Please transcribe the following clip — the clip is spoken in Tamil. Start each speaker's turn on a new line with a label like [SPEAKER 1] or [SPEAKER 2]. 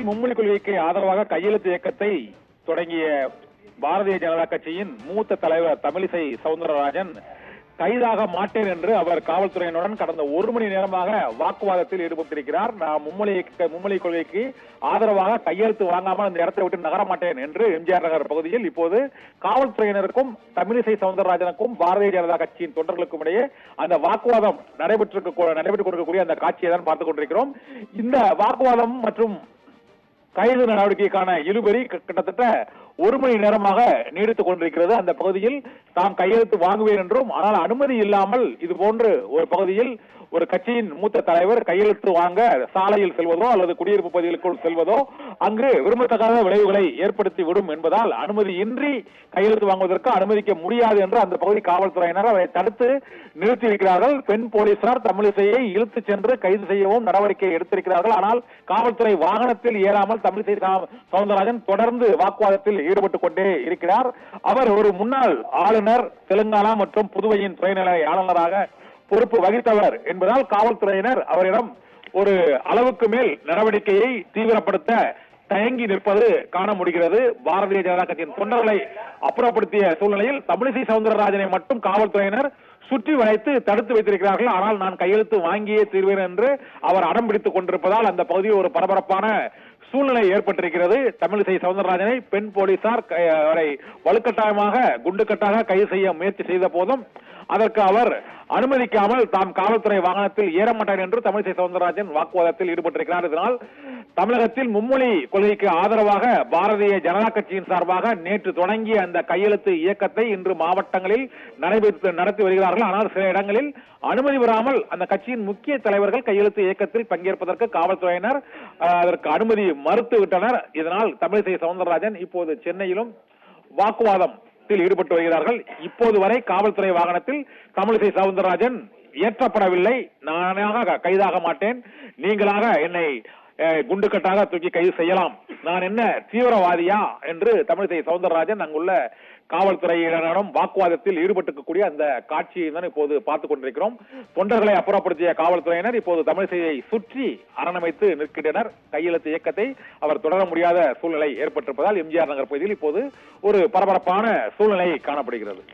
[SPEAKER 1] மும்மொழி கொள்கைக்கு ஆதரவாக கையெழுத்து இயக்கத்தை தொடங்கிய பாரதிய ஜனதா கட்சியின் மூத்த தலைவர் தமிழிசை சவுந்தரராஜன் கைதாக மாட்டேன் என்று அவர் காவல்துறையினருடன் கடந்த ஒரு மணி நேரமாக வாக்குவாதத்தில் ஈடுபட்டிருக்கிறார். நான் மும்மொழி கொள்கைக்கு ஆதரவாக கையெழுத்து வாங்காமல் அந்த இடத்தை விட்டு நகர மாட்டேன் என்று எம்ஜிஆர் நகர் பகுதியில் இப்போது காவல்துறையினருக்கும் தமிழிசை சவுந்தரராஜனுக்கும் பாரதிய ஜனதா கட்சியின் தொண்டர்களுக்கும் இடையே அந்த வாக்குவாதம் நடைபெற்றுக் கொண்டிருக்கக்கூடிய அந்த காட்சியை தான் பார்த்துக் கொண்டிருக்கிறோம். இந்த வாக்குவாதம் மற்றும் கைது நடவடிக்கைக்கான இழுபறி கிட்டத்தட்ட ஒரு மணி நேரமாக நீடித்துக் கொண்டிருக்கிறது. அந்த பகுதியில் தாம் கையெழுத்து வாங்குவேன் என்றும், ஆனால் அனுமதி இல்லாமல் இது போன்று ஒரு பகுதியில் ஒரு கட்சியின் மூத்த தலைவர் கையெழுத்து வாங்க சாலையில் செல்வதோ அல்லது குடியிருப்பு பகுதிகளுக்குள் செல்வதோ அங்கு விரும்பத்தகாத விளைவுகளை ஏற்படுத்தி விடும் என்பதால் அனுமதியின்றி கையெழுத்து வாங்குவதற்கு அனுமதிக்க முடியாது என்று அந்த பகுதி காவல்துறையினர் அதை தடுத்து நிறுத்தியிருக்கிறார்கள். பெண் போலீசார் தமிழிசையை இழுத்துச் சென்று கைது செய்யவும் நடவடிக்கை எடுத்திருக்கிறார்கள். ஆனால் காவல்துறை வாகனத்தில் ஏறாமல் தமிழிசை சவுந்தரராஜன் தொடர்ந்து வாக்குவாதத்தில் ஈடுபட்டுக் கொண்டே இருக்கிறார். அவர் ஒரு முன்னாள் ஆளுநர், தெலுங்கானா மற்றும் புதுவையின் துணைநிலை ஆளுநராக பொறுப்பு வகித்தவர் என்பதால் காவல்துறையினர் அவரிடம் ஒரு அளவுக்கு மேல் நடவடிக்கையை தீவிரப்படுத்த தயங்கி நிற்பது காண முடிகிறது. பாரதிய ஜனதா கட்சியின் தொண்டர்களை அப்புறப்படுத்திய சூழ்நிலையில் தமிழிசை சவுந்தரராஜனை மட்டும் காவல்துறையினர் சுற்றி வளைத்து தடுத்து வைத்திருக்கிறார்கள். ஆனால் நான் கையெழுத்து வாங்கியே தீர்வேன் என்று அவர் அடம் பிடித்துக் கொண்டிருப்பதால் அந்த பகுதியில் ஒரு பரபரப்பான சூழ்நிலை ஏற்பட்டிருக்கிறது. தமிழிசை சவுந்தரராஜனை பெண் போலீசார் அவரை வலுக்கட்டாயமாக குண்டுக்கட்டாக கைது செய்ய முயற்சி செய்த போதும் அதற்கு அவர் அனுமதிக்காமல் தாம் காவல்துறை வாகனத்தில் ஏற மாட்டார் என்று தமிழிசை சவுந்தரராஜன் வாக்குவாதத்தில் ஈடுபட்டிருக்கிறார். இதனால் தமிழகத்தில் மும்மொழி கொள்கைக்கு ஆதரவாக பாரதிய ஜனதா கட்சியின் சார்பாக நேற்று தொடங்கிய அந்த கையெழுத்து இயக்கத்தை இன்று மாவட்டங்களில் நடத்தி வருகிறார்கள். ஆனால் சில இடங்களில் அனுமதி பெறாமல் அந்த கட்சியின் முக்கிய தலைவர்கள் கையெழுத்து இயக்கத்தில் பங்கேற்பதற்கு காவல்துறையினர் அதற்கு அனுமதி மறுத்து விட்டனர். இதனால் தமிழிசை சவுந்தரராஜன் இப்போது சென்னையிலும் வாக்குவாதம் ஈடுபட்டு வருகிறார்கள். இப்போது வரை காவல்துறை வாகனத்தில் தமிழிசை சவுந்தரராஜன் ஏற்றப்படவில்லை. நானாக கைதாக மாட்டேன், நீங்களாக என்னை குண்டுக்கட்டாக தூக்கி கைது செய்யலாம், நான் என்ன தீவிரவாதியா என்று தமிழிசை சவுந்தரராஜன் அங்குள்ள காவல்துறையினரிடம் வாக்குவாதத்தில் ஈடுபட்டிருக்கக்கூடிய அந்த காட்சியை தான் இப்போது பார்த்துக் கொண்டிருக்கிறோம். தொண்டர்களை அப்புறப்படுத்திய காவல்துறையினர் இப்போது தமிழிசையை சுற்றி அரணமைத்து நிற்கின்றனர். கையெழுத்து இயக்கத்தை அவர் தொடர முடியாத சூழ்நிலை ஏற்பட்டிருப்பதால் எம்ஜிஆர் நகர் பகுதியில் இப்போது ஒரு பரபரப்பான சூழ்நிலை காணப்படுகிறது.